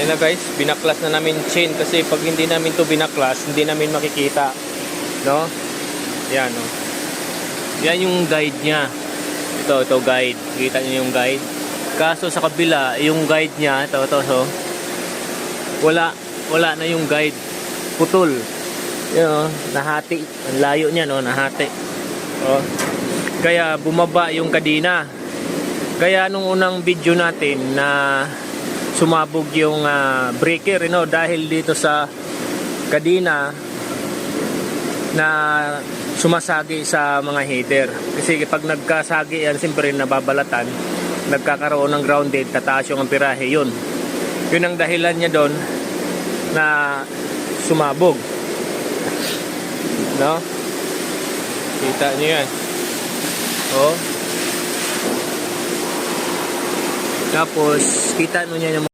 Ayan na guys, binaklas na namin chain kasi pag hindi namin to binaklas, hindi namin makikita. No? Yan, no? Yan yung guide niya. Ito guide. Kita niyo yung guide. Kaso sa kabila, yung guide niya, ito, so, wala na yung guide. Putol. Yan, no? Nahati. Ang layo niya, no? Nahati. Oh. Kaya bumaba yung kadena. Kaya nung unang video natin na sumabog yung breaker, dahil dito sa kadena na sumasagi sa mga heater. Kasi pag nagkasagi yan, siyempre nababalatan, nagkakaroon ng grounded, tataas yung amperahe. Yun ang dahilan niya doon na sumabog. No? Kita niyo yan. Oh. Tapos kita mo niya yung